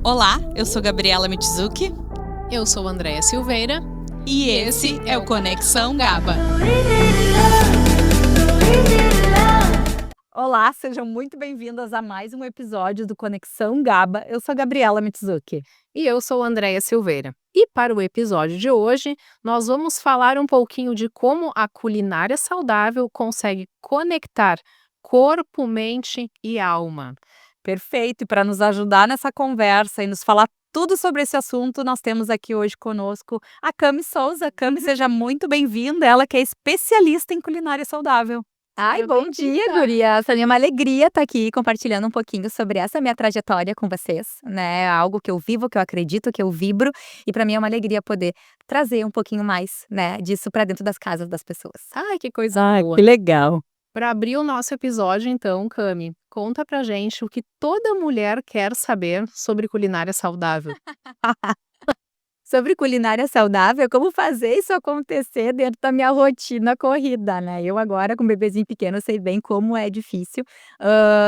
Olá, eu sou Gabriela Michizuki Eu sou Andréia Silveira e esse é o Conexão Gaba. Olá, sejam muito bem-vindas a mais um episódio do Conexão Gaba. Eu sou a Gabriela Michizuki. e eu sou Andréia Silveira. E para o episódio de hoje, nós vamos falar um pouquinho de como a culinária saudável consegue conectar corpo, mente e alma. Perfeito, e para nos ajudar nessa conversa e nos falar tudo sobre esse assunto, nós temos aqui hoje conosco a Cami Souza. Cami, seja muito bem-vinda, ela que é especialista em culinária saudável. Ai, bom dia, Bem-vinda. gurias. Pra mim é uma alegria estar aqui compartilhando um pouquinho sobre essa minha trajetória com vocês, né? Algo que eu vivo, que eu acredito, que eu vibro, e para mim é uma alegria poder trazer um pouquinho mais, né, disso para dentro das casas das pessoas. Ai, que coisa boa. Que legal. Para abrir o nosso episódio, então, Cami, conta pra gente o que toda mulher quer saber sobre culinária saudável. Sobre culinária saudável, como fazer isso acontecer dentro da minha rotina corrida, né? Eu agora, com um bebezinho pequeno, sei bem como é difícil.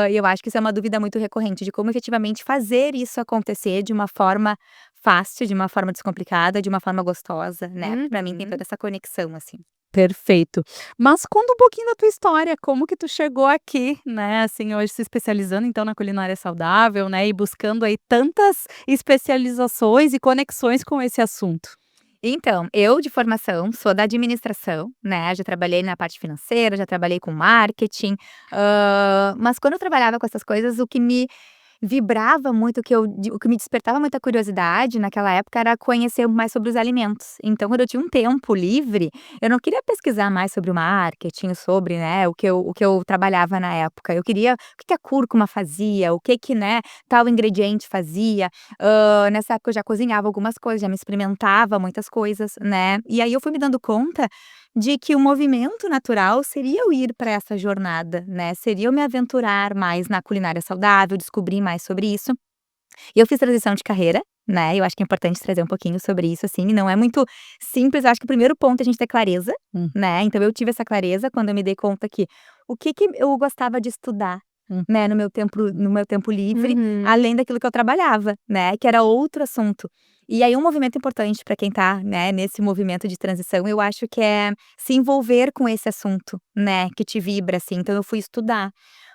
E eu acho que isso é uma dúvida muito recorrente, de como efetivamente fazer isso acontecer de uma forma fácil, de uma forma descomplicada, de uma forma gostosa, né? Pra mim tem toda essa conexão, assim. Perfeito. Mas conta um pouquinho da tua história, como que tu chegou aqui, né, assim, hoje se especializando então na culinária saudável, né, e buscando aí tantas especializações e conexões com esse assunto. Então, eu de formação sou da administração, né? Já trabalhei na parte financeira, já trabalhei com marketing, mas quando eu trabalhava com essas coisas, o que me vibrava muito, o que me despertava muita curiosidade naquela época era conhecer mais sobre os alimentos. Então, quando eu tinha um tempo livre, eu não queria pesquisar mais sobre o marketing, sobre, né, o que eu trabalhava na época. Eu queria o que a cúrcuma fazia, o que, né, tal ingrediente fazia. Nessa época eu já cozinhava algumas coisas, já me experimentava muitas coisas, né. E aí eu fui me dando conta de que o movimento natural seria eu ir para essa jornada, né, seria eu me aventurar mais na culinária saudável, descobrir mais sobre isso. E eu fiz transição de carreira, né, eu acho que é importante trazer um pouquinho sobre isso, assim, não é muito simples, eu acho que o primeiro ponto é a gente ter clareza, né, então eu tive essa clareza quando eu me dei conta que o que eu gostava de estudar, né, no meu tempo livre, além daquilo que eu trabalhava, né, que era outro assunto. E aí um movimento importante para quem tá, né, nesse movimento de transição, eu acho que é se envolver com esse assunto, né, que te vibra, assim, então eu fui estudar.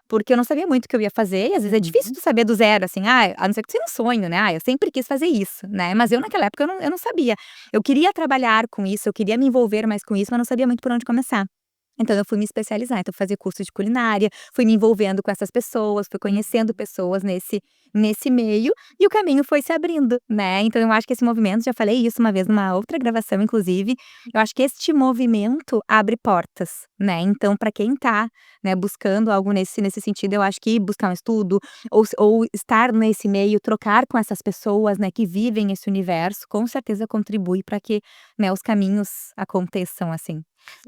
Porque eu não sabia muito o que eu ia fazer, e às vezes é difícil tu saber do zero, assim, a não ser que seja um sonho, né, eu sempre quis fazer isso, né, mas eu naquela época eu não sabia. Eu queria trabalhar com isso, eu queria me envolver mais com isso, mas não sabia muito por onde começar. Então eu fui me especializar, então fazer curso de culinária, fui me envolvendo com essas pessoas, fui conhecendo pessoas nesse meio, e o caminho foi se abrindo, né. Então eu acho que esse movimento, já falei isso uma vez numa outra gravação inclusive, eu acho que este movimento abre portas, né. Então para quem tá, né, buscando algo nesse sentido, eu acho que buscar um estudo, ou estar nesse meio, trocar com essas pessoas, né, que vivem esse universo, com certeza contribui para que, né, os caminhos aconteçam, assim.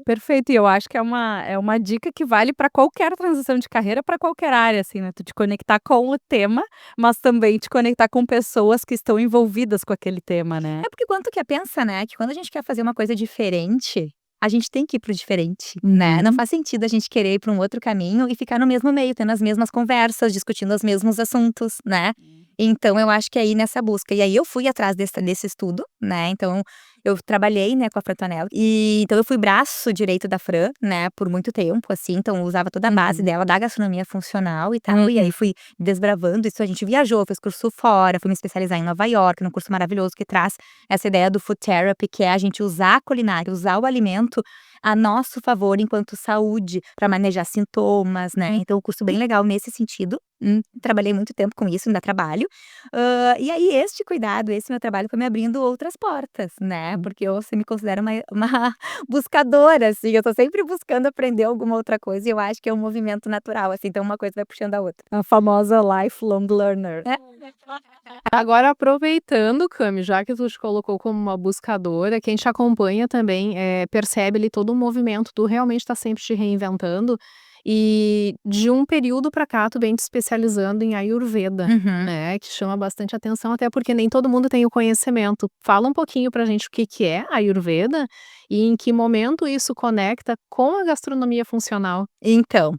Perfeito, e eu acho que é uma dica que vale para qualquer transição de carreira, para qualquer área, assim, né, tu te conectar com o tema, mas também te conectar com pessoas que estão envolvidas com aquele tema, né. É porque quando tu quer pensa, né, que quando a gente quer fazer uma coisa diferente, a gente tem que ir para o diferente, né. Não faz sentido a gente querer ir para um outro caminho e ficar no mesmo meio, tendo as mesmas conversas, discutindo os mesmos assuntos, né. Então eu acho que é ir nessa busca. E aí eu fui atrás desse estudo, né, então eu trabalhei, né, com a Fran Tonello, e então eu fui braço direito da Fran, né, por muito tempo, assim, então eu usava toda a base dela da gastronomia funcional e tal, e aí fui desbravando isso, a gente viajou, fez curso fora, fui me especializar em Nova York, num curso maravilhoso que traz essa ideia do food therapy, que é a gente usar a culinária, usar o alimento a nosso favor enquanto saúde, para manejar sintomas, né, então um curso bem legal nesse sentido. Trabalhei muito tempo com isso, ainda trabalho. E aí este cuidado, esse meu trabalho foi me abrindo outras portas, né, porque eu, assim, me considero uma buscadora, assim, eu tô sempre buscando aprender alguma outra coisa e eu acho que é um movimento natural, assim, então uma coisa vai puxando a outra. A famosa lifelong learner. Agora, aproveitando, Cami, já que tu te colocou como uma buscadora, quem te acompanha também percebe ali todo o movimento, tu realmente está sempre te reinventando. E de um período para cá, tu vem te especializando em Ayurveda, né? Que chama bastante atenção, até porque nem todo mundo tem o conhecimento. Fala um pouquinho pra gente o que é Ayurveda e em que momento isso conecta com a gastronomia funcional. Então,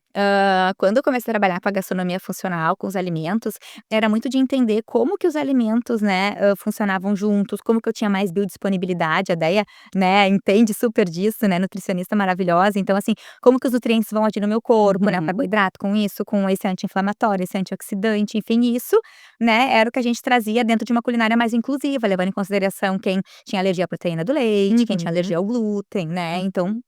quando eu comecei a trabalhar com a gastronomia funcional, com os alimentos, era muito de entender como que os alimentos, né, funcionavam juntos, como que eu tinha mais biodisponibilidade, a Déia, né, entende super disso, né, nutricionista maravilhosa, então assim, como que os nutrientes vão agir no meu corpo, né, o carboidrato com isso, com esse anti-inflamatório, esse antioxidante, enfim, isso, né, era o que a gente trazia dentro de uma culinária mais inclusiva, levando em consideração quem tinha alergia à proteína do leite, quem tinha alergia ao glúten, né, então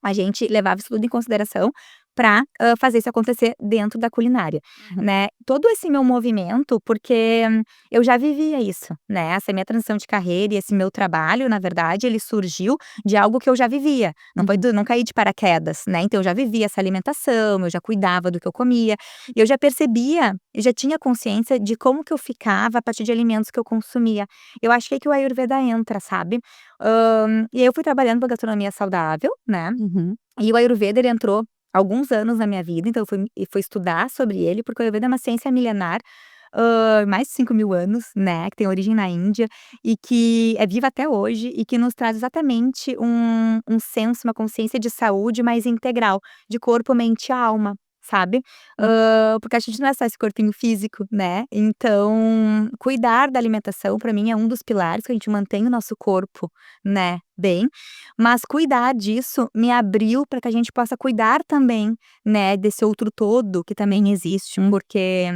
a gente levava isso tudo em consideração para fazer isso acontecer dentro da culinária, né. Todo esse meu movimento, porque eu já vivia isso, né, essa minha transição de carreira e esse meu trabalho, na verdade, ele surgiu de algo que eu já vivia, não caí de paraquedas, né, então eu já vivia essa alimentação, eu já cuidava do que eu comia, e eu já percebia, eu já tinha consciência de como que eu ficava a partir de alimentos que eu consumia. Eu acho que é aí que o Ayurveda entra, sabe. E aí eu fui trabalhando com a gastronomia saudável, né, e o Ayurveda ele entrou alguns anos na minha vida, então eu fui estudar sobre ele, porque o Ayurveda é uma ciência milenar, mais de 5.000 anos, né, que tem origem na Índia e que é viva até hoje e que nos traz exatamente um senso, uma consciência de saúde mais integral, de corpo, mente e alma, sabe. Porque a gente não é só esse corpinho físico, né, então cuidar da alimentação pra mim é um dos pilares que a gente mantém o nosso corpo, né, bem, mas cuidar disso me abriu para que a gente possa cuidar também, né, desse outro todo que também existe, porque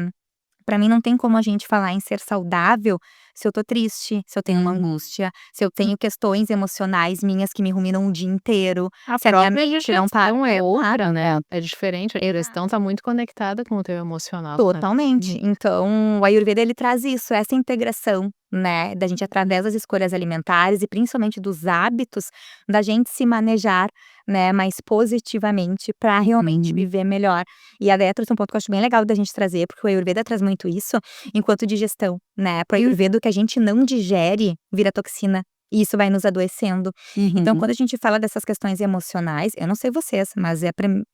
pra mim não tem como a gente falar em ser saudável se eu tô triste, se eu tenho uma angústia, se eu tenho questões emocionais minhas que me ruminam o dia inteiro, A se a minha própria mente não tá digestão é outra, né, é diferente, a digestão tá muito conectada com o teu emocional, né. totalmente. Então, o Ayurveda ele traz isso, essa integração, né, da gente através das escolhas alimentares e principalmente dos hábitos, da gente se manejar, né, mais positivamente para realmente viver melhor. E a Déia trouxe um ponto que eu acho bem legal da gente trazer, porque o Ayurveda traz muito isso enquanto digestão, né, para o Ayurveda o que a gente não digere vira toxina. E isso vai nos adoecendo. Então, quando a gente fala dessas questões emocionais, eu não sei vocês, mas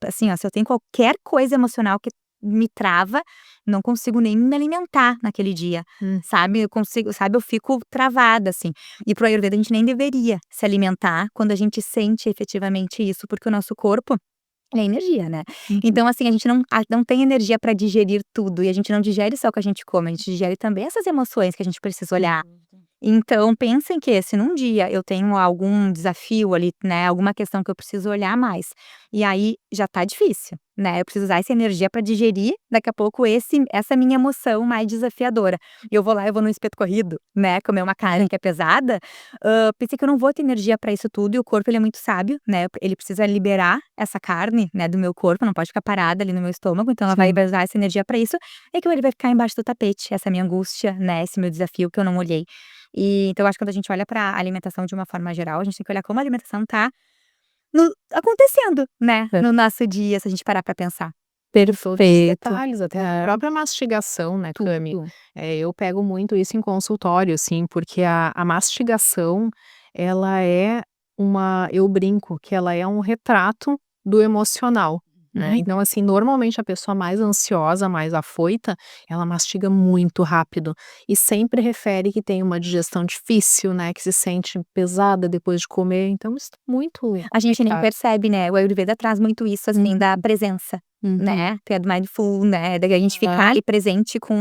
assim, ó, se eu tenho qualquer coisa emocional que me trava, não consigo nem me alimentar naquele dia, sabe? Eu fico travada, assim. E pro Ayurveda a gente nem deveria se alimentar quando a gente sente efetivamente isso, porque o nosso corpo é energia, né? Então, assim, a gente não tem energia para digerir tudo, e a gente não digere só o que a gente come, a gente digere também essas emoções que a gente precisa olhar. Então, pensem que se num dia eu tenho algum desafio ali, né, alguma questão que eu preciso olhar mais, e aí já tá difícil, né, eu preciso usar essa energia para digerir, daqui a pouco essa minha emoção mais desafiadora. E eu vou no espeto corrido, né, comer uma carne que é pesada, pensei que eu não vou ter energia para isso tudo, e o corpo ele é muito sábio, né, ele precisa liberar essa carne, né, do meu corpo, não pode ficar parada ali no meu estômago, então ela vai usar essa energia para isso, e que ele vai ficar embaixo do tapete, essa minha angústia, né, esse meu desafio que eu não olhei. E então eu acho que quando a gente olha pra alimentação de uma forma geral, a gente tem que olhar como a alimentação tá acontecendo, né, no nosso dia, se a gente parar pra pensar. Todos os Perfeito. detalhes, até a própria mastigação, né, Cami. Tudo. Eu pego muito isso em consultório, assim, porque a mastigação, ela é eu brinco que ela é um retrato do emocional, né. Então, assim, normalmente a pessoa mais ansiosa, mais afoita, ela mastiga muito rápido e sempre refere que tem uma digestão difícil, né, que se sente pesada depois de comer, então isso é muito A gente nem complicado. percebe, né, o Ayurveda traz muito isso, assim, da presença, né, que é do mindful, né, da gente ficar ali presente com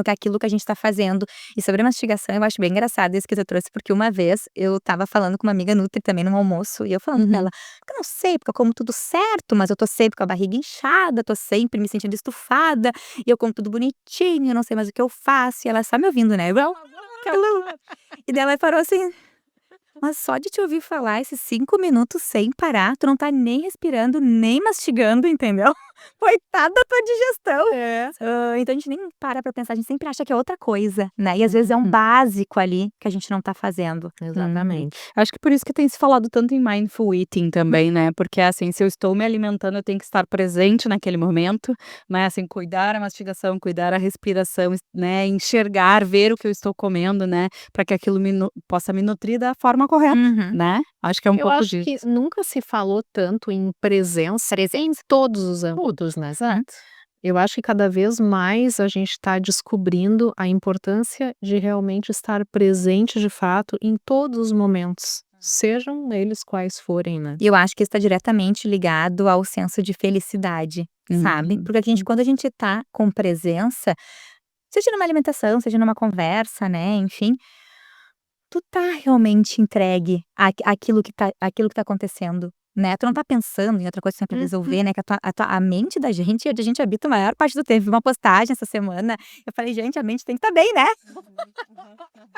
aquilo que a gente tá fazendo. E sobre a mastigação, eu acho bem engraçado isso que você trouxe, porque uma vez eu estava falando com uma amiga nutri também num almoço, e eu falando pra ela: "Porque eu não sei, porque eu como tudo certo, mas eu tô sempre com a barriga inchada, tô sempre me sentindo estufada, e eu como tudo bonitinho, eu não sei mais o que eu faço", e ela só me ouvindo, né, e daí ela parou assim: "Mas só de te ouvir falar esses 5 minutos sem parar, tu não tá nem respirando, nem mastigando, entendeu? Coitada da tua digestão". Então a gente nem para pra pensar, a gente sempre acha que é outra coisa, né, e às vezes é um básico ali que a gente não tá fazendo. Exatamente. Acho que por isso que tem se falado tanto em mindful eating também, né, porque assim, se eu estou me alimentando, eu tenho que estar presente naquele momento, né, assim, cuidar a mastigação, cuidar a respiração, né, enxergar, ver o que eu estou comendo, né, para que aquilo possa me nutrir da forma correta, né. Acho que é um Eu pouco acho disso. que nunca se falou tanto em presença em todos os âmbitos, né. Eu acho que cada vez mais a gente está descobrindo a importância de realmente estar presente de fato em todos os momentos, sejam eles quais forem, né. E eu acho que isso tá diretamente ligado ao senso de felicidade, sabe. Uhum. Porque quando a gente tá com presença, seja numa alimentação, seja numa conversa, né, enfim, tu tá realmente entregue àquilo que tá acontecendo, né. Tu não tá pensando em outra coisa que tu tem pra resolver, né, que a mente da gente é onde a gente habita a maior parte do tempo. Vi uma postagem essa semana, eu falei: "Gente, a mente tem que estar bem, né".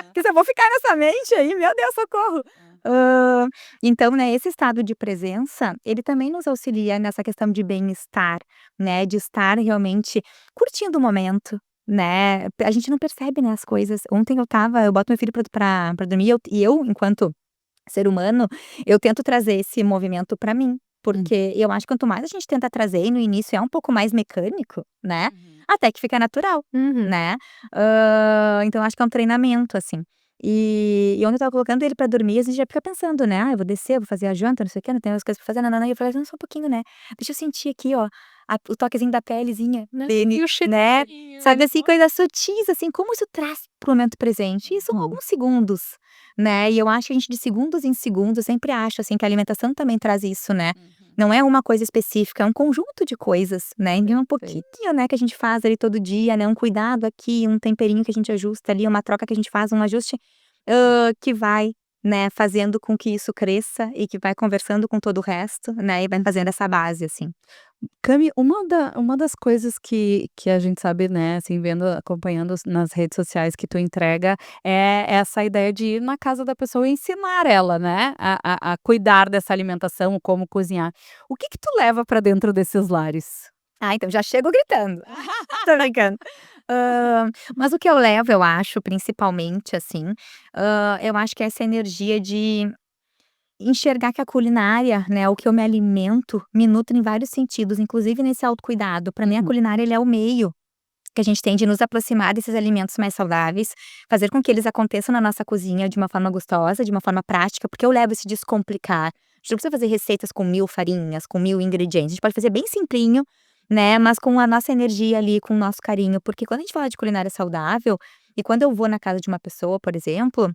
Porque se eu vou ficar nessa mente aí, meu Deus, socorro. Então, né, esse estado de presença, ele também nos auxilia nessa questão de bem-estar, né, de estar realmente curtindo o momento, né. A gente não percebe, né, as coisas. Ontem eu boto meu filho pra dormir, eu, enquanto ser humano, eu tento trazer esse movimento pra mim, porque eu acho que quanto mais a gente tenta trazer, e no início é um pouco mais mecânico, né, até que fica natural, Uhum. né. Então acho que é um treinamento, assim. E ontem eu estava colocando ele pra dormir, a gente já fica pensando, né: "Ah, eu vou descer, vou fazer a janta, não sei o quê, não tenho as coisas pra fazer, nã-nã-nã", e eu falei: "Não, só um pouquinho, né, deixa eu sentir aqui, ó, o toquezinho da pelezinha Né, dele", e o né, cheirinho, sabe, assim, coisas sutis, assim, como isso traz para o momento presente, e são alguns segundos, né, e eu acho que a gente de segundos em segundos, eu sempre acho, assim, que a alimentação também traz isso, né, não é uma coisa específica, é um conjunto de coisas, né, então é um pouquinho, né, que a gente faz ali todo dia, né, um cuidado aqui, um temperinho que a gente ajusta ali, uma troca que a gente faz, um ajuste, que vai, né, fazendo com que isso cresça e que vai conversando com todo o resto, né, e vai fazendo essa base, assim. Cami, uma das coisas que a gente sabe, né, assim, vendo, acompanhando nas redes sociais que tu entrega, é essa ideia de ir na casa da pessoa e ensinar ela, né, a cuidar dessa alimentação, como cozinhar. O que que tu leva pra dentro desses lares? Ah, então já chego gritando. Tô brincando. Mas o que eu levo, eu acho, principalmente, assim, eu acho que é essa energia de enxergar que a culinária, né, o que eu me alimento, me nutre em vários sentidos, inclusive nesse autocuidado. Para mim, a culinária, ele é o meio que a gente tem de nos aproximar desses alimentos mais saudáveis, fazer com que eles aconteçam na nossa cozinha de uma forma gostosa, de uma forma prática, porque eu levo esse descomplicar. A gente não precisa fazer receitas com 1000 farinhas, com 1000 ingredientes. A gente pode fazer bem simplinho, né, mas com a nossa energia ali, com o nosso carinho. Porque quando a gente fala de culinária saudável, e quando eu vou na casa de uma pessoa, por exemplo,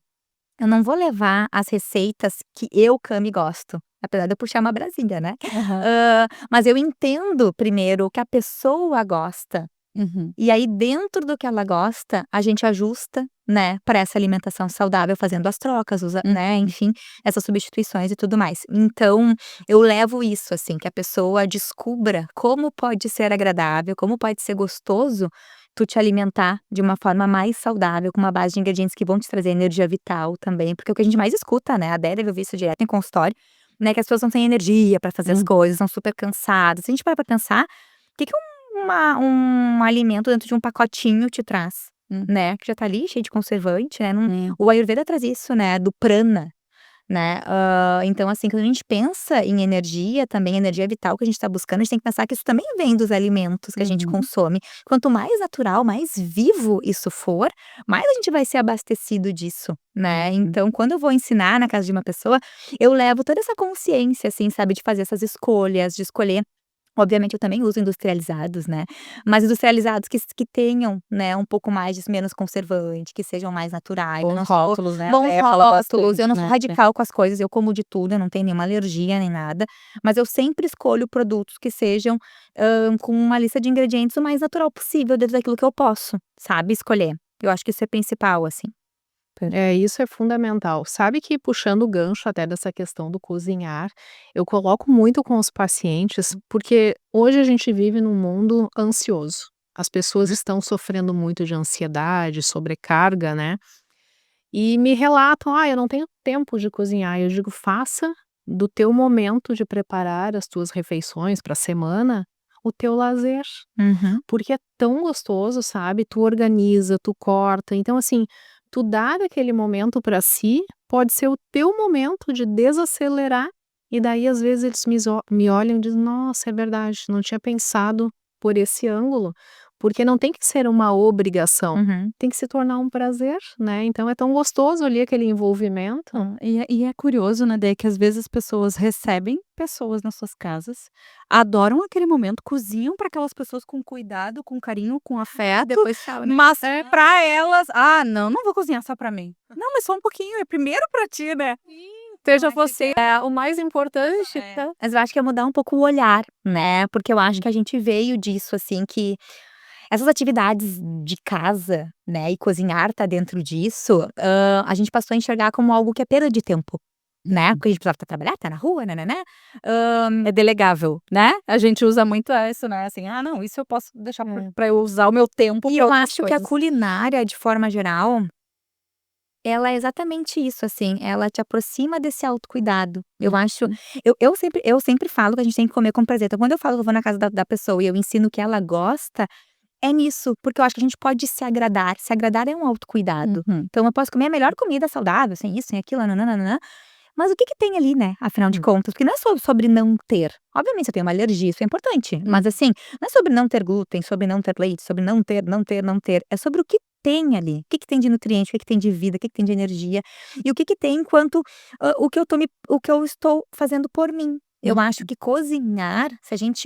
eu não vou levar as receitas que eu, Cami, gosto, apesar de eu puxar uma brasília, né. Aham. Mas eu entendo primeiro o que a pessoa gosta, Uhum. e aí dentro do que ela gosta, a gente ajusta, né, para essa alimentação saudável, fazendo as trocas, né, enfim, essas substituições e tudo mais. Então, eu levo isso, assim, que a pessoa descubra como pode ser agradável, como pode ser gostoso tu te alimentar de uma forma mais saudável, com uma base de ingredientes que vão te trazer energia vital também, porque é o que a gente mais escuta, né, a Adélia deve ouvir isso direto em consultório, né, que as pessoas não têm energia para fazer as coisas, estão super cansadas. Se a gente parar pra pensar, o que que um alimento dentro de um pacotinho te traz, né, que já tá ali cheio de conservante, né, o Ayurveda traz isso, né, do prana, né, então, assim, quando a gente pensa em energia também, energia vital que a gente tá buscando, a gente tem que pensar que isso também vem dos alimentos que a gente consome. Quanto mais natural, mais vivo isso for, mais a gente vai ser abastecido disso, né. Então, quando eu vou ensinar na casa de uma pessoa, eu levo toda essa consciência, assim, sabe, de fazer essas escolhas, de escolher. Obviamente eu também uso industrializados, né, mas industrializados que tenham, né, um pouco mais de menos conservante, que sejam mais naturais, eu não Bons sou rótulos, né, bons até fala rótulos, eu não bastante, sou né. radical com as coisas, eu como de tudo, eu não tenho nenhuma alergia nem nada, mas eu sempre escolho produtos que sejam, com uma lista de ingredientes o mais natural possível dentro daquilo que eu posso, sabe, escolher. Eu acho que isso é principal, assim. Isso é fundamental. Sabe que puxando o gancho até dessa questão do cozinhar, eu coloco muito com os pacientes, porque hoje a gente vive num mundo ansioso. As pessoas estão sofrendo muito de ansiedade, sobrecarga, né? E me relatam: "Ah, eu não tenho tempo de cozinhar". Eu digo: "Faça do teu momento de preparar as tuas refeições para a semana o teu lazer". Uhum. Porque é tão gostoso, sabe, tu organiza, tu corta, então assim, tu dar aquele momento pra si, pode ser o teu momento de desacelerar, e daí às vezes eles me olham e dizem: "Nossa, é verdade, não tinha pensado por esse ângulo", porque não tem que ser uma obrigação, Uhum. tem que se tornar um prazer, né, então é tão gostoso ali aquele envolvimento. E é curioso, né, daí que às vezes as pessoas recebem pessoas nas suas casas, adoram aquele momento, cozinham para aquelas pessoas com cuidado, com carinho, com afeto, Depois tchau, né. mas pra elas: "Ah, não, não vou cozinhar só pra mim". Não, mas só um pouquinho, é primeiro pra ti, né. seja você o mais importante, tá? Mas eu acho que é mudar um pouco o olhar, né, porque eu acho que a gente veio disso, assim, que essas atividades de casa, né, e cozinhar tá dentro disso, a gente passou a enxergar como algo que é perda de tempo, né, porque a gente precisava trabalhar, tá na rua, né-né-né, É delegável, né? A gente usa muito isso, né? Assim, ah, não, isso eu posso deixar pra eu usar o meu tempo e pra eu outras acho que a coisas. culinária, de forma geral, ela é exatamente isso, assim, ela te aproxima desse autocuidado. Eu acho eu sempre falo que a gente tem que comer com prazer, então quando eu falo que eu vou na casa da pessoa e eu ensino o que ela gosta, é nisso, porque eu acho que a gente pode se agradar é um autocuidado. Uhum. Então eu posso comer a melhor comida saudável, sem isso, sem aquilo, nã mas o que que tem ali, né, afinal de contas? Porque não é sobre não ter. Obviamente, se eu tenho uma alergia, isso é importante, mas assim, não é sobre não ter glúten, sobre não ter leite, sobre não ter, não ter, não ter. É sobre o que tem ali. O que que tem de nutriente, o que que tem de vida, o que que tem de energia, e o que que tem enquanto, o que eu estou fazendo por mim. Eu acho que cozinhar, se a gente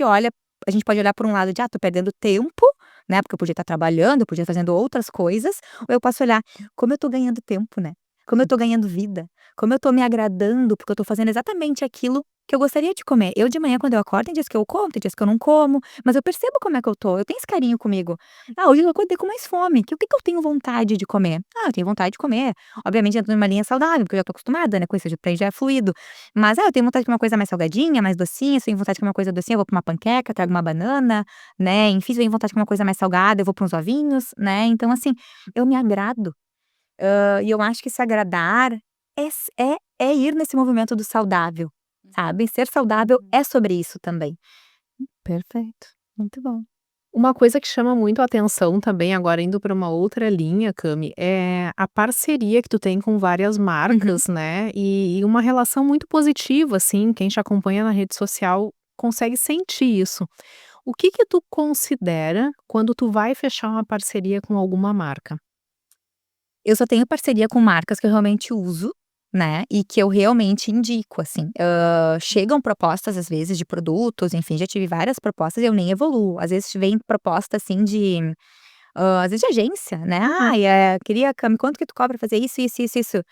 pode olhar por um lado de: "Ah, tô perdendo tempo", né, porque eu podia estar trabalhando, eu podia estar fazendo outras coisas, ou eu posso olhar: "Como eu tô ganhando tempo, né, como eu tô ganhando vida, como eu tô me agradando, porque eu tô fazendo exatamente aquilo que eu gostaria de comer". Eu de manhã quando eu acordo tem dias que eu como, tem dias que eu não como, mas eu percebo como é que eu tô, eu tenho esse carinho comigo. Ah, hoje eu acordei com mais fome, o que que eu tenho vontade de comer? Ah, eu tenho vontade de comer, obviamente dentro de uma linha saudável, porque eu já tô acostumada, né, com isso, pra mim já é fluido. Mas, eu tenho vontade de comer uma coisa mais salgadinha, mais docinha, se eu tenho vontade de comer uma coisa docinha, eu vou pra uma panqueca, trago uma banana, né, enfim, se eu tenho vontade de comer uma coisa mais salgada, eu vou pra uns ovinhos, né, então assim, eu me agrado. E eu acho que se agradar é ir nesse movimento do saudável, sabe. Ser saudável é sobre isso também. Perfeito, muito bom. Uma coisa que chama muito a atenção também, agora indo para uma outra linha, Cami, é a parceria que tu tem com várias marcas, né, e uma relação muito positiva, assim, quem te acompanha na rede social consegue sentir isso. O que que tu considera quando tu vai fechar uma parceria com alguma marca? Eu só tenho parceria com marcas que eu realmente uso, né, e que eu realmente indico, assim. Chegam propostas, às vezes, de produtos, enfim, já tive várias propostas e eu nem evoluo. Às vezes vem proposta, assim, às vezes de agência, né. "Ai, queria Cami, quanto que tu cobra fazer isso, isso, isso, isso?".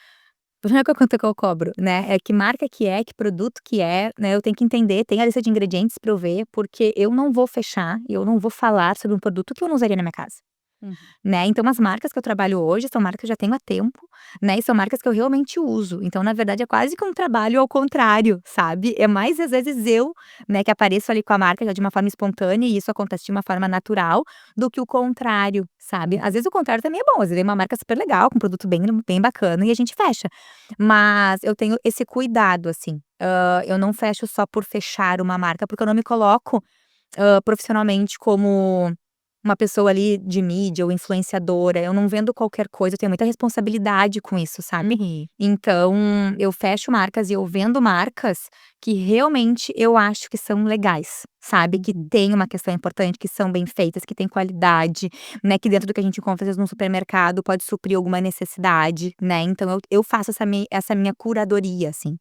Não é quanto que eu cobro, né, é que marca que produto que é, né, eu tenho que entender, tem a lista de ingredientes pra eu ver, porque eu não vou fechar e eu não vou falar sobre um produto que eu não usaria na minha casa. Uhum. Né, então as marcas que eu trabalho hoje são marcas que eu já tenho há tempo, né, e são marcas que eu realmente uso, então na verdade é quase que um trabalho ao contrário, sabe, é mais às vezes eu, né, que apareço ali com a marca já de uma forma espontânea e isso acontece de uma forma natural, do que o contrário, sabe. Às vezes o contrário também é bom, às vezes é uma marca super legal, com um produto bem bacana e a gente fecha, mas eu tenho esse cuidado, assim, eu não fecho só por fechar uma marca, porque eu não me coloco, profissionalmente como uma pessoa ali de mídia ou influenciadora, eu não vendo qualquer coisa, eu tenho muita responsabilidade com isso, sabe. Então, eu fecho marcas e eu vendo marcas que realmente eu acho que são legais, sabe, que tem uma questão importante, que são bem feitas, que tem qualidade, né, que dentro do que a gente encontra às vezes num supermercado pode suprir alguma necessidade, né, então eu faço essa minha curadoria, assim.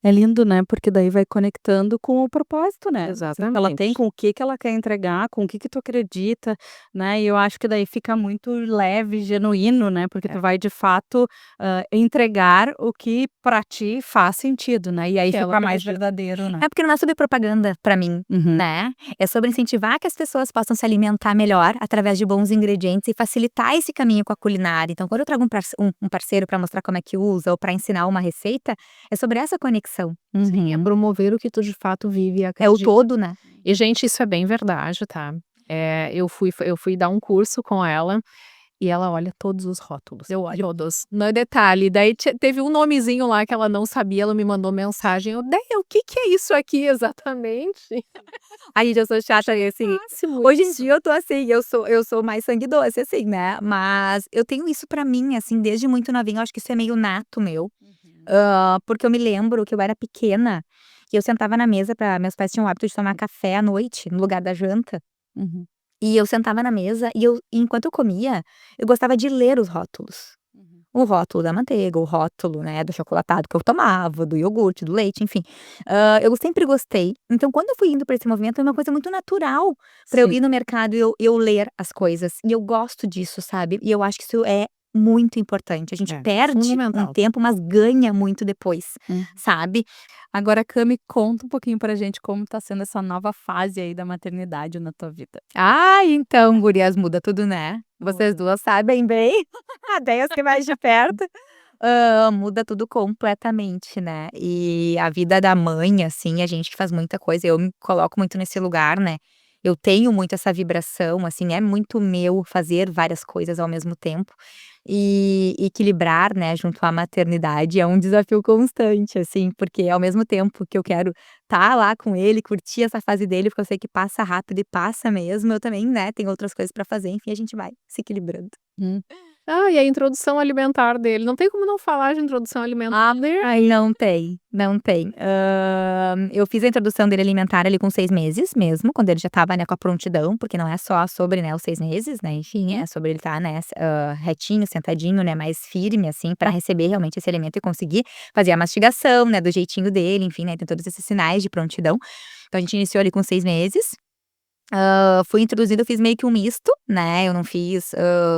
É lindo, né, porque daí vai conectando com o propósito, né, que ela Exatamente. tem, com o que ela quer entregar, com o que tu acredita, né, e eu acho que daí fica muito leve, genuíno, né, porque tu vai de fato, entregar o que pra ti faz sentido, né, e aí Que ela fica mais acredita. verdadeiro, né. É porque não é sobre propaganda pra mim, Uhum. né, é sobre incentivar que as pessoas possam se alimentar melhor através de bons ingredientes e facilitar esse caminho com a culinária. Então quando eu trago um parceiro pra mostrar como é que usa ou pra ensinar uma receita, é sobre essa conexão. Sim, é promover o que tu de fato vive e É o acredita. todo, né. E gente, isso é bem verdade, tá. Eu fui dar um curso com ela, e ela olha todos os rótulos, Eu olho. todos, no detalhe, daí teve um nomezinho lá que ela não sabia, ela me mandou mensagem, eu: "Deia, o que que é isso aqui exatamente?". Ai gente, eu sou chata e assim, Máximo hoje em isso. dia eu tô assim, eu sou mais sangue doce, assim, né, mas eu tenho isso pra mim, assim, desde muito novinha, eu acho que isso é meio nato meu. Porque eu me lembro que eu era pequena, e eu sentava na mesa meus pais tinham o hábito de tomar café à noite, no lugar da janta, Uhum. e eu sentava na mesa e enquanto eu comia, eu gostava de ler os rótulos. Uhum. O rótulo da manteiga, o rótulo, né, do chocolatado que eu tomava, do iogurte, do leite, enfim. Eu sempre gostei, então quando eu fui indo pra esse movimento, é uma coisa muito natural pra eu Sim. ir no mercado e eu ler as coisas, e eu gosto disso, sabe. E eu acho que isso é muito importante. A gente perde um fundamental. tempo, mas ganha muito depois, sabe? Agora, Cami, conta um pouquinho pra gente como tá sendo essa nova fase aí da maternidade na tua vida. Então, gurias, muda tudo, né? Vocês duas sabem bem, até as que mais de perto. Muda tudo completamente, né? E a vida da mãe, assim, a gente que faz muita coisa, eu me coloco muito nesse lugar, né? Eu tenho muito essa vibração, assim, é muito meu fazer várias coisas ao mesmo tempo. E equilibrar, né, junto à maternidade é um desafio constante, assim, porque ao mesmo tempo que eu quero estar lá com ele, curtir essa fase dele, porque eu sei que passa rápido e passa mesmo, eu também, né, tenho outras coisas pra fazer, enfim, a gente vai se equilibrando. E a introdução alimentar dele, não tem como não falar de introdução alimentar dele. Ai, não tem, não tem. Eu fiz a introdução dele alimentar ali com 6 meses mesmo, quando ele já estava, né, com a prontidão, porque não é só sobre, né, os 6 meses, né, enfim, é sobre ele estar, né, retinho, sentadinho, né, mais firme, assim, pra receber realmente esse alimento e conseguir fazer a mastigação, né, do jeitinho dele, enfim, né, tem todos esses sinais de prontidão. Então a gente iniciou ali com 6 meses. Fui introduzida, eu fiz meio que um misto, né, eu não fiz,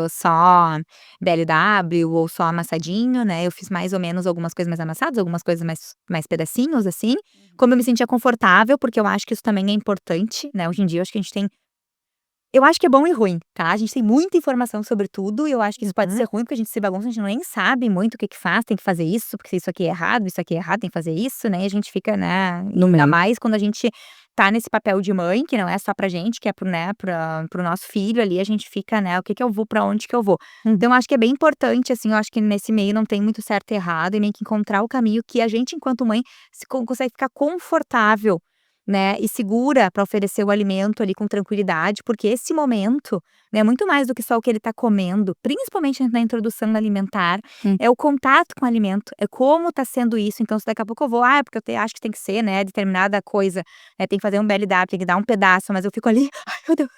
só BLW ou só amassadinho, né, eu fiz mais ou menos algumas coisas mais amassadas, algumas coisas mais pedacinhos, assim, como eu me sentia confortável, porque eu acho que isso também é importante, né, hoje em dia eu acho que a gente tem eu acho que é bom e ruim, tá, a gente tem muita informação sobre tudo e eu acho que isso pode ser ruim, porque a gente se bagunça, a gente nem sabe muito o que que faz, tem que fazer isso, porque isso aqui é errado, tem que fazer isso, né, e a gente fica, né, ainda mais quando a gente tá nesse papel de mãe, que não é só pra gente, que é pro nosso filho ali, a gente fica, né, o que que eu vou, pra onde que eu vou. Então eu acho que é bem importante, assim, eu acho que nesse meio não tem muito certo e errado, e meio que encontrar o caminho que a gente, enquanto mãe, consegue ficar confortável, né, e segura pra oferecer o alimento ali com tranquilidade, porque esse momento, né, muito mais do que só o que ele tá comendo, principalmente na introdução alimentar, é o contato com o alimento, é como tá sendo isso. Então se daqui a pouco eu vou, porque eu acho que tem que ser, né, determinada coisa, né, tem que fazer um BLW, tem que dar um pedaço, mas eu fico ali, ai meu Deus,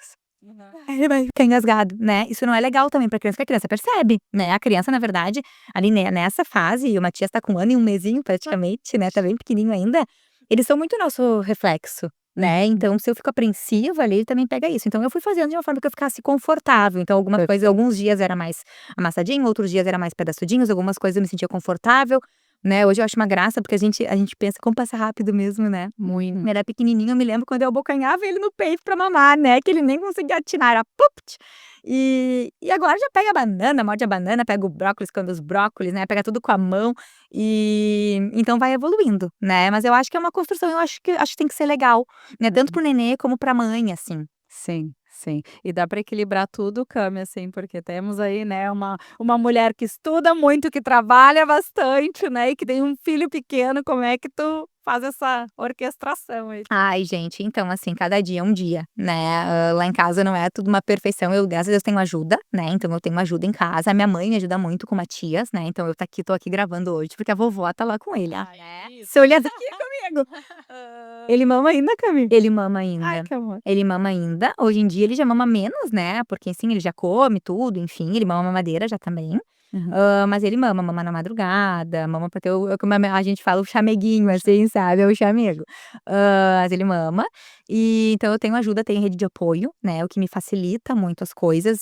ele vai ficar engasgado, né, isso não é legal também pra criança, porque a criança percebe, né, a criança na verdade, ali nessa fase, e o Matias tá com 1 ano e 1 mesinho praticamente, né, tá bem pequenininho ainda, eles são muito nosso reflexo, né, então se eu fico apreensiva ali, ele também pega isso, então eu fui fazendo de uma forma que eu ficasse confortável, então algumas coisas, alguns dias era mais amassadinho, outros dias era mais pedaçudinhos, algumas coisas eu me sentia confortável, né, hoje eu acho uma graça, porque a gente pensa como passa rápido mesmo, né. Muito. Ele era pequenininho, eu me lembro quando eu abocanhava ele no peito pra mamar, né, que ele nem conseguia atinar, era plupt. E agora já pega a banana, morde a banana, pega o brócolis, come os brócolis, né, pega tudo com a mão, e então vai evoluindo, né, mas eu acho que é uma construção, eu acho que tem que ser legal, né, tanto pro nenê como pra mãe, assim. Sim, sim. E dá pra equilibrar tudo, Cami, assim, porque temos aí, né, uma mulher que estuda muito, que trabalha bastante, né, e que tem um filho pequeno, como é que tu faz essa orquestração aí? Ai, gente, então, assim, cada dia é um dia, né, lá em casa não é tudo uma perfeição, eu graças a Deus tenho ajuda, né, então eu tenho ajuda em casa, a minha mãe me ajuda muito com o Matias, né, então eu tô aqui gravando hoje, porque a vovó tá lá com ele, né. Se olhar aqui comigo. Ele mama ainda, Cami? Ele mama ainda. Ai, que amor. Ele mama ainda, hoje em dia ele já mama menos, né, porque assim, ele já come tudo, enfim, ele mama mamadeira já também. Mas ele mama na madrugada, mama pra ter como a gente fala, o chameguinho, assim, sabe, é o chamego. Mas ele mama, e então eu tenho ajuda, tenho rede de apoio, né, o que me facilita muito as coisas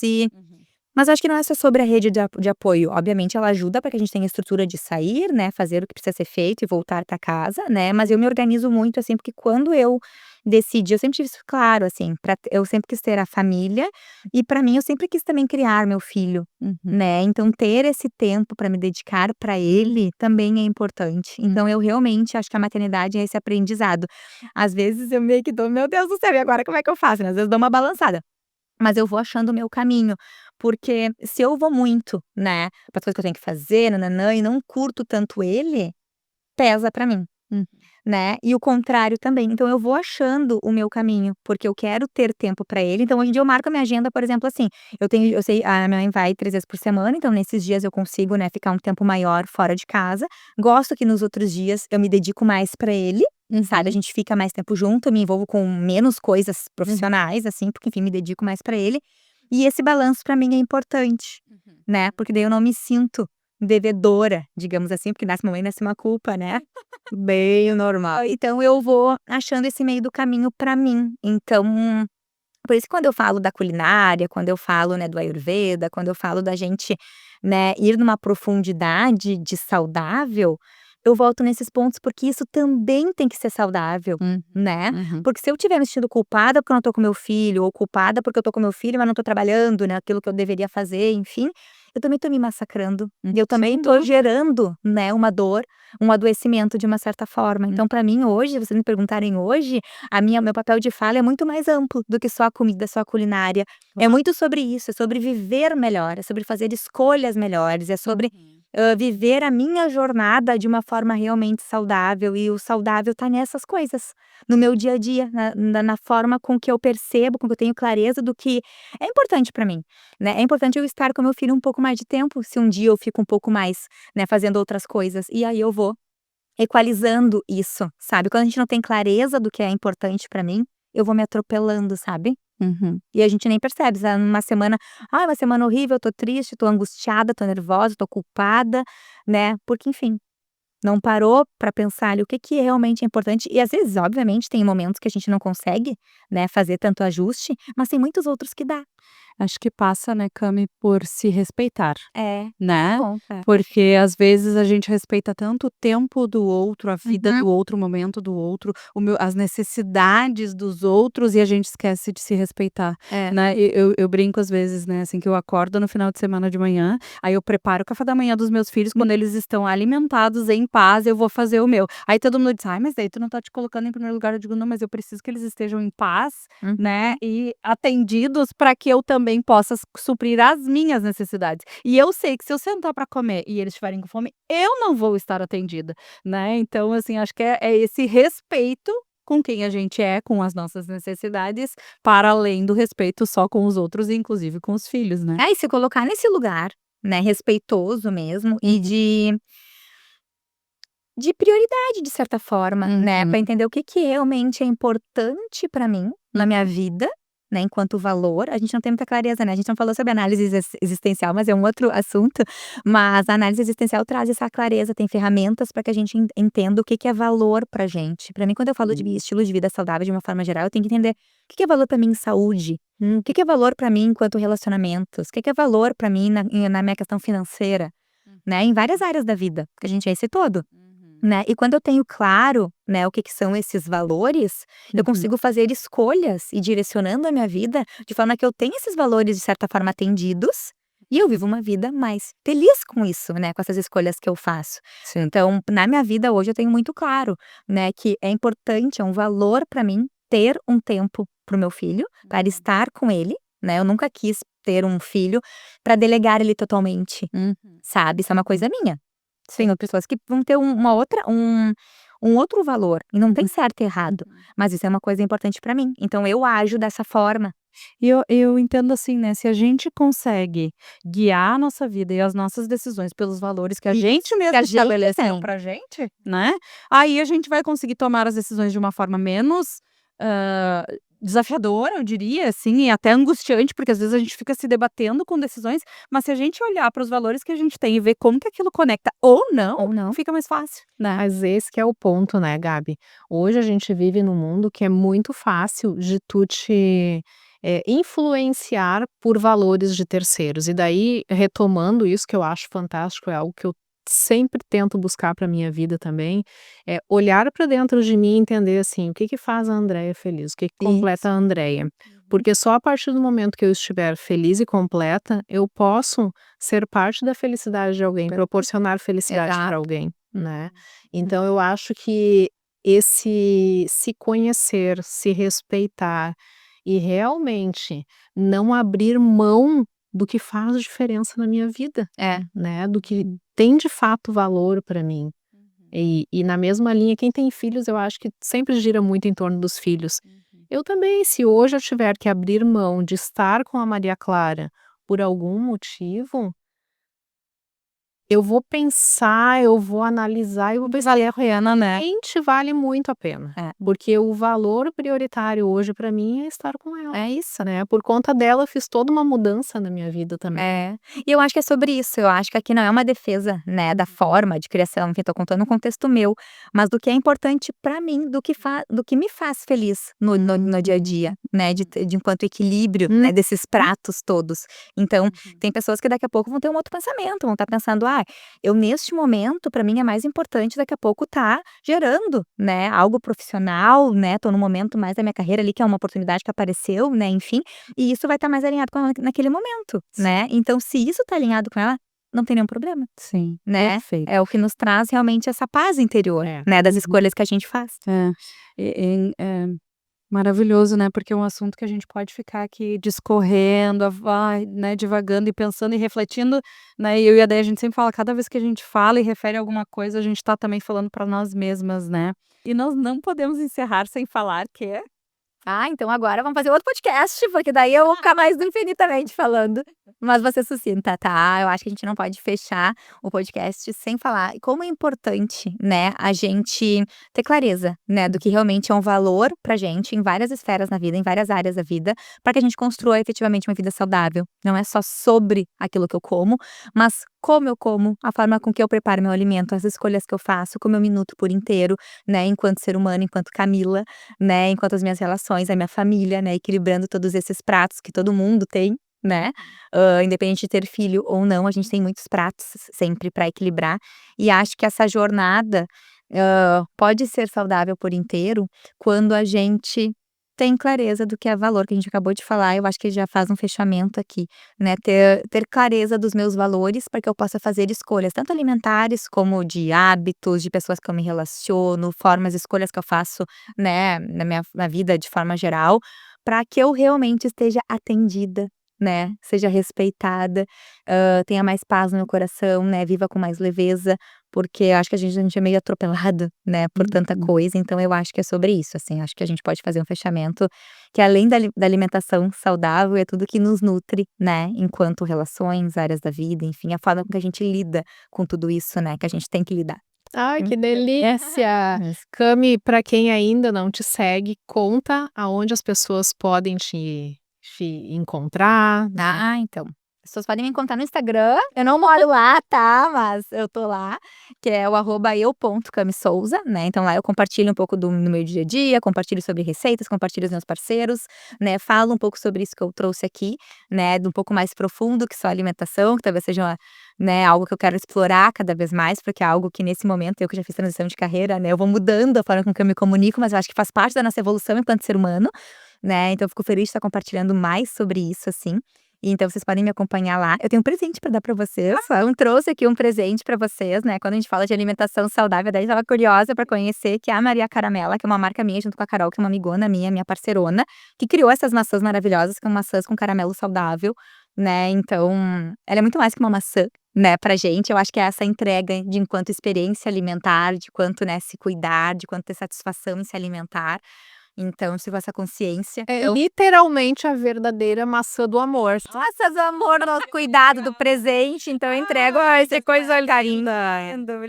mas acho que não é só sobre a rede de apoio, obviamente ela ajuda para que a gente tenha estrutura de sair, né, fazer o que precisa ser feito e voltar pra casa, né, mas eu me organizo muito, assim, porque quando eu decidi, eu sempre tive isso claro, assim, eu sempre quis ter a família, e pra mim eu sempre quis também criar meu filho, né, então ter esse tempo pra me dedicar pra ele também é importante, então eu realmente acho que a maternidade é esse aprendizado. Às vezes eu meio que dou: "Meu Deus do céu, e agora como é que eu faço?", né, às vezes eu dou uma balançada. Mas eu vou achando o meu caminho, porque se eu vou muito, né, para as coisas que eu tenho que fazer, nã e não curto tanto ele, pesa pra mim, né, e o contrário também. Então eu vou achando o meu caminho, porque eu quero ter tempo pra ele, então hoje em dia eu marco a minha agenda, por exemplo, assim, eu sei a minha mãe vai 3 vezes por semana, então nesses dias eu consigo, né, ficar um tempo maior fora de casa. Gosto que nos outros dias eu me dedico mais pra ele, sabe, a gente fica mais tempo junto, eu me envolvo com menos coisas profissionais, assim, porque enfim, me dedico mais pra ele. E esse balanço pra mim é importante, né, porque daí eu não me sinto devedora, digamos assim, porque nasce uma mãe, nasce uma culpa, né. Bem normal. Então eu vou achando esse meio do caminho pra mim. Então, Por isso que quando eu falo da culinária, quando eu falo, né, do Ayurveda, quando eu falo da gente, né, ir numa profundidade de saudável, eu volto nesses pontos, porque isso também tem que ser saudável, né. Uhum. Porque se eu estiver me sentindo culpada porque eu não tô com meu filho, ou culpada porque eu tô com meu filho, mas não tô trabalhando, né, aquilo que eu deveria fazer, enfim, eu também tô me massacrando. E eu também Sem tô dúvida. gerando, né, uma dor, um adoecimento de uma certa forma. Então pra mim hoje, se vocês me perguntarem hoje, meu papel de fala é muito mais amplo do que só a comida, só a culinária. É muito sobre isso, é sobre viver melhor, é sobre fazer escolhas melhores, é sobre viver a minha jornada de uma forma realmente saudável. E o saudável tá nessas coisas, no meu dia a dia, na forma com que eu percebo, com que eu tenho clareza do que é importante pra mim, né. É importante eu estar com meu filho um pouco mais de tempo, se um dia eu fico um pouco mais, né, fazendo outras coisas, e aí eu vou equalizando isso, sabe. Quando a gente não tem clareza do que é importante pra mim, eu vou me atropelando, sabe. Uhum. E a gente nem percebe, sabe, numa semana, uma semana horrível, tô triste, tô angustiada, tô nervosa, tô culpada, né, porque enfim, não parou pra pensar ali o que que realmente é importante. E às vezes, obviamente, tem momentos que a gente não consegue, né, fazer tanto ajuste, mas tem muitos outros que dá. Acho que passa, né, Cami, por se respeitar, É, né? bom, é. Porque às vezes a gente respeita tanto o tempo do outro, a vida Uhum. do outro, o momento do outro, as necessidades dos outros, e a gente esquece de se respeitar, É. né? Eu brinco às vezes, né, assim, que eu acordo no final de semana de manhã, aí eu preparo o café da manhã dos meus filhos, quando eles estão alimentados, em paz, eu vou fazer o meu. Aí todo mundo diz, ai, mas daí tu não tá te colocando em primeiro lugar. Eu digo, não, mas eu preciso que eles estejam em paz, né, e atendidos, para que eu também possa suprir as minhas necessidades. E eu sei que se eu sentar para comer e eles estiverem com fome, eu não vou estar atendida, né. Então, assim, acho que é esse respeito com quem a gente é, com as nossas necessidades, para além do respeito só com os outros, e inclusive com os filhos, né. E se colocar nesse lugar, né, respeitoso mesmo e de prioridade, de certa forma, né, Uhum. pra entender o que que realmente é importante pra mim, na minha vida, né, enquanto valor. A gente não tem muita clareza, né, a gente não falou sobre análise existencial, mas é um outro assunto, mas a análise existencial traz essa clareza, tem ferramentas pra que a gente entenda o que que é valor pra gente. Pra mim, quando eu falo de estilo de vida saudável de uma forma geral, eu tenho que entender o que que é valor pra mim em saúde, o que que é valor pra mim enquanto relacionamentos, o que que é valor pra mim na minha questão financeira, né, em várias áreas da vida, porque a gente é esse todo. Né, e quando eu tenho claro, né, o que que são esses valores, eu consigo fazer escolhas e direcionando a minha vida de forma que eu tenha esses valores de certa forma atendidos, e eu vivo uma vida mais feliz com isso, né, com essas escolhas que eu faço. Sim. Então, na minha vida hoje eu tenho muito claro, né, que é importante, é um valor pra mim ter um tempo pro meu filho, para estar com ele, né, eu nunca quis ter um filho pra delegar ele totalmente, sabe, isso é uma coisa minha. Tem pessoas que vão ter um outro valor, e não tem certo e errado, mas isso é uma coisa importante pra mim, então eu ajo dessa forma. E eu entendo assim, né, se a gente consegue guiar a nossa vida e as nossas decisões pelos valores que a gente mesmo que a gente estabeleceu tem. pra gente, né, aí a gente vai conseguir tomar as decisões de uma forma menos, desafiadora, eu diria, assim, e até angustiante, porque às vezes a gente fica se debatendo com decisões, mas se a gente olhar para os valores que a gente tem e ver como que aquilo conecta ou não, fica mais fácil, né. Mas esse que é o ponto, né, Gabi. Hoje a gente vive num mundo que é muito fácil de tu te, influenciar por valores de terceiros. E daí, retomando isso que eu acho fantástico, é algo que eu sempre tento buscar para minha vida também, é olhar para dentro de mim e entender, assim, o que que faz a Andreia feliz, o que que completa a Andreia. Porque só a partir do momento que eu estiver feliz e completa, eu posso ser parte da felicidade de alguém, proporcionar felicidade Exato. para alguém, né. Então eu acho que esse se conhecer, se respeitar e realmente não abrir mão do que faz diferença na minha vida, É. né, do que tem de fato valor para mim. E na mesma linha, quem tem filhos, eu acho que sempre gira muito em torno dos filhos. Eu também, se hoje eu tiver que abrir mão de estar com a Maria Clara por algum motivo, eu vou pensar, eu vou analisar, eu vou pensar. Vale a pena, né? Realmente vale muito a pena. É. Porque o valor prioritário hoje pra mim é estar com ela, É isso. né? Por conta dela, eu fiz toda uma mudança na minha vida também. É. E eu acho que é sobre isso. Eu acho que aqui não é uma defesa, né, da forma de criação, enfim, tô contando um contexto meu, mas do que é importante pra mim, do que me faz feliz no dia a dia, né, de enquanto equilíbrio, né, desses pratos todos. Então, tem pessoas que daqui a pouco vão ter um outro pensamento, vão estar pensando, eu neste momento, pra mim é mais importante daqui a pouco tá gerando, né, algo profissional, né, tô no momento mais da minha carreira ali, que é uma oportunidade que apareceu, né, enfim, e isso vai estar mais alinhado com ela naquele momento, né? Então, se isso tá alinhado com ela, não tem nenhum problema, Sim, né? perfeito. É o que nos traz realmente essa paz interior, É. né, das escolhas que a gente faz. É maravilhoso, né? Porque é um assunto que a gente pode ficar aqui discorrendo, né, divagando e pensando e refletindo, né? E eu e a Déia, a gente sempre fala, cada vez que a gente fala e refere a alguma coisa, a gente tá também falando para nós mesmas, né? E nós não podemos encerrar sem falar que Então agora vamos fazer outro podcast, porque daí eu vou ficar mais do infinitamente falando. Mas você sucinta, tá? Eu acho que a gente não pode fechar o podcast sem falar como é importante, né, a gente ter clareza, né, do que realmente é um valor pra gente em várias esferas na vida, em várias áreas da vida, para que a gente construa efetivamente uma vida saudável. Não é só sobre aquilo que eu como, mas como eu como, a forma com que eu preparo meu alimento, as escolhas que eu faço, como eu me nutro por inteiro, né, enquanto ser humano, enquanto Camila, né, enquanto as minhas relações, a minha família, né, equilibrando todos esses pratos que todo mundo tem, né, independente de ter filho ou não, a gente tem muitos pratos sempre para equilibrar, e acho que essa jornada, pode ser saudável por inteiro quando a gente tem clareza do que é valor, que a gente acabou de falar, eu acho que já faz um fechamento aqui, né, ter clareza dos meus valores para que eu possa fazer escolhas, tanto alimentares como de hábitos, de pessoas que eu me relaciono, formas, escolhas que eu faço, né, na vida de forma geral, para que eu realmente esteja atendida, né, seja respeitada, tenha mais paz no meu coração, né, viva com mais leveza, porque eu acho que a gente é meio atropelado, né, por tanta coisa, então eu acho que é sobre isso, assim, acho que a gente pode fazer um fechamento que além da alimentação saudável, é tudo que nos nutre, né, enquanto relações, áreas da vida, enfim, a forma com que a gente lida com tudo isso, né, que a gente tem que lidar. Ai, que delícia! Cami, para quem ainda não te segue, conta aonde as pessoas podem te encontrar. Então. As pessoas podem me encontrar no Instagram. Eu não moro lá, tá? Mas eu tô lá, que é o @eu.camisouza, né? Então lá eu compartilho um pouco do meu dia a dia, compartilho sobre receitas, compartilho os meus parceiros, né? Falo um pouco sobre isso que eu trouxe aqui, né? De um pouco mais profundo que só alimentação, que talvez seja né, algo que eu quero explorar cada vez mais, porque é algo que nesse momento, eu que já fiz transição de carreira, né? Eu vou mudando a forma com que eu me comunico, mas eu acho que faz parte da nossa evolução enquanto ser humano, né? Então eu fico feliz de estar compartilhando mais sobre isso, assim. E então vocês podem me acompanhar lá. Eu tenho um presente pra dar pra vocês. Eu trouxe aqui um presente pra vocês, né? Quando a gente fala de alimentação saudável, daí eu estava curiosa pra conhecer, que é a Maria Caramela, que é uma marca minha, junto com a Carol, que é uma amigona minha parceirona, que criou essas maçãs maravilhosas, que são maçãs com caramelo saudável, né? Então, ela é muito mais que uma maçã, né, pra gente. Eu acho que é essa entrega de enquanto experiência alimentar, de quanto, né, se cuidar, de quanto ter satisfação em se alimentar. Então, se essa consciência. É literalmente a verdadeira maçã do amor. Maçãs do amor, do cuidado, do presente. Então, eu entrego essa coisa linda.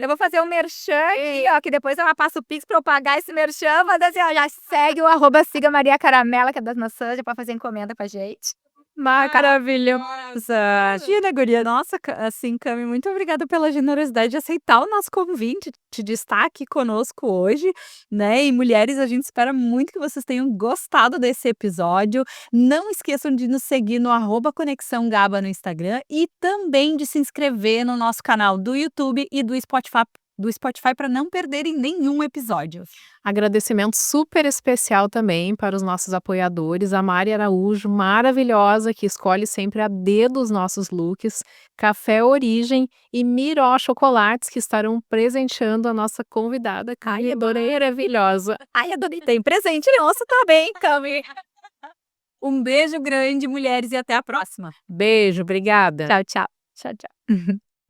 Eu vou fazer um merchan aqui, ó, que depois ela passa o Pix pra eu pagar esse merchan. Mas assim, ó, já segue o @siga Maria Caramela, que é das maçãs, já pode fazer encomenda com a gente. Maravilhosa! Imagina, guria. Nossa, assim, Cami, muito obrigada pela generosidade de aceitar o nosso convite, de estar aqui conosco hoje, né? E mulheres, a gente espera muito que vocês tenham gostado desse episódio. Não esqueçam de nos seguir no @Conexão Gaba no Instagram e também de se inscrever no nosso canal do YouTube e do Spotify para não perderem nenhum episódio. Agradecimento super especial também para os nossos apoiadores, a Mari Araújo, maravilhosa, que escolhe sempre a dedo os nossos looks, Café Origem e Miró Chocolates, que estarão presenteando a nossa convidada. Ai, adorei, maravilhosa. Ai, adorei. Tem presente nosso também, Cami. Um beijo grande, mulheres, e até a próxima. Beijo, obrigada. Tchau, tchau. Tchau, tchau.